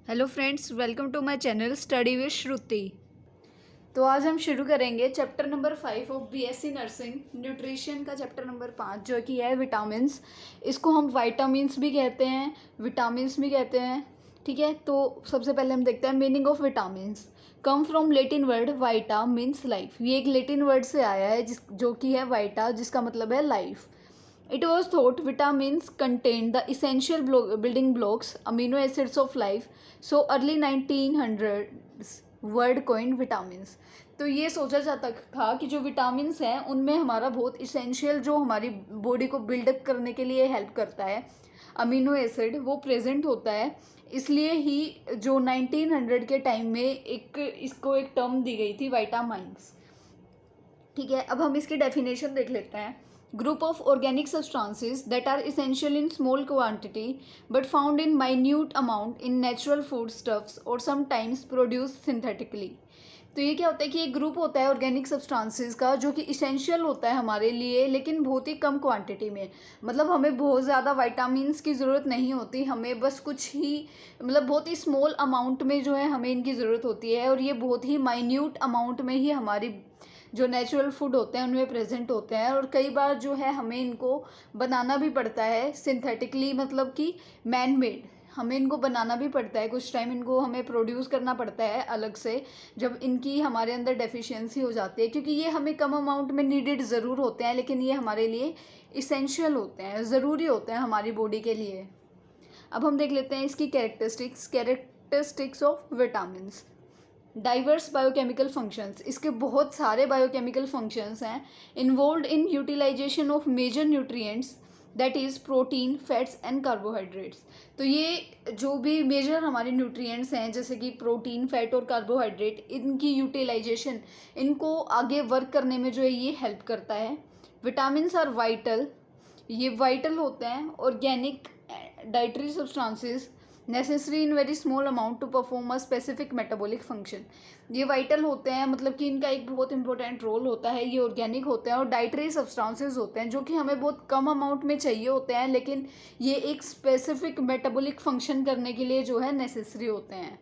Hello friends, welcome to my channel study with Shruti. तो आज हम शुरू करेंगे chapter number 5 of BSc nursing, nutrition का चैप्टर नंबर 5 जो कि है विटामिन्स। इसको हम वाइटामिन्स भी कहते हैं, विटामिन्स भी कहते हैं। ठीक है, तो सबसे पहले हम देखते हैं meaning of vitamins. Come from Latin word vita means life. ये एक लेटिन वर्ड से आया है जो कि है वाइटा, जिसका मतलब है life. It was thought vitamins contained the essential building blocks, amino acids of life. So early 1900s word coined vitamins. तो ये सोचा जाता था कि जो विटामिन्स हैं उनमें हमारा बहुत इसेंशियल, जो हमारी बॉडी को बिल्डअप करने के लिए हेल्प करता है, अमीनो एसिड, वो प्रेजेंट होता है। इसलिए ही जो 1900 के टाइम में इसको एक टर्म दी गई थी, विटामिन्स। ठीक है, अब हम इसकी डेफिनेशन देख लेते हैं। Group of organic substances that are essential in small quantity but found in minute amount in natural food stuffs और समटाइम्स प्रोड्यूस सिंथेटिकली। तो ये क्या होता है कि एक ग्रुप होता है ऑर्गेनिक सब्सटेंसेस का जो कि इसेंशियल होता है हमारे लिए, लेकिन बहुत ही कम क्वांटिटी में। मतलब हमें बहुत ज़्यादा विटामिन्स की ज़रूरत नहीं होती, हमें बस कुछ ही, मतलब बहुत ही स्मॉल अमाउंट में जो है हमें इनकी ज़रूरत होती है, और ये बहुत ही माइन्यूट अमाउंट में ही हमारी जो नेचुरल फूड होते हैं उनमें प्रेजेंट होते हैं। और कई बार जो है हमें इनको बनाना भी पड़ता है सिंथेटिकली, मतलब कि मैन मेड। हमें इनको बनाना भी पड़ता है, कुछ टाइम इनको हमें प्रोड्यूस करना पड़ता है अलग से, जब इनकी हमारे अंदर डेफिशिएंसी हो जाती है, क्योंकि ये हमें कम अमाउंट में नीडेड ज़रूर होते हैं, लेकिन ये हमारे लिए इसेंशियल होते हैं, ज़रूरी होते हैं हमारी बॉडी के लिए। अब हम देख लेते हैं इसकी characteristics of vitamins. Diverse biochemical functions, इसके बहुत सारे बायोकेमिकल फंक्शंस हैं। Involve in utilisation of major nutrients that is protein, fats and carbohydrates. तो ये जो भी मेजर हमारे न्यूट्रिएंट्स हैं, जैसे कि प्रोटीन, फैट और कार्बोहाइड्रेट, इनकी यूटिलाइजेशन, इनको आगे वर्क करने में जो है ये हेल्प करता है। विटामिन्स आर वाइटल, ये वाइटल होते हैं। Organic dietary substances necessary in very small amount to perform a specific metabolic function. ये वाइटल होते हैं, मतलब कि इनका एक बहुत इंपॉर्टेंट रोल होता है। ये ऑर्गेनिक होते हैं और डाइटरी सब्सटेंसेस होते हैं जो कि हमें बहुत कम अमाउंट में चाहिए होते हैं, लेकिन ये एक स्पेसिफिक मेटाबॉलिक फंक्शन करने के लिए जो है नेसेसरी होते हैं।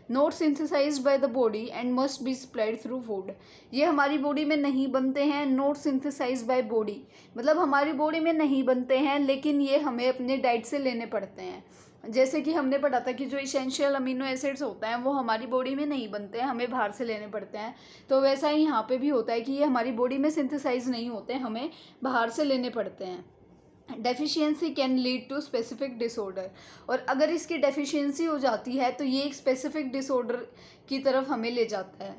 Not synthesised by the body and must be supplied through food. ये हमारी बॉडी में नहीं बनते हैं। नॉट सिंथेसाइज्ड बाय बॉडी मतलब हमारी बॉडी में नहीं बनते हैं, लेकिन ये हमें अपने डाइट से लेने पड़ते हैं। जैसे कि हमने पढ़ा था कि जो इसेंशियल अमीनो एसिड्स होते हैं वो हमारी बॉडी में नहीं बनते हैं, हमें बाहर से लेने पड़ते हैं। तो वैसा ही यहाँ पे भी होता है कि ये हमारी बॉडी में सिंथेसाइज नहीं होते, हमें बाहर से लेने पड़ते हैं। Deficiency can lead to specific disorder, और अगर इसकी डेफिशिएंसी हो जाती है तो ये एक स्पेसिफिक डिसऑर्डर की तरफ हमें ले जाता है।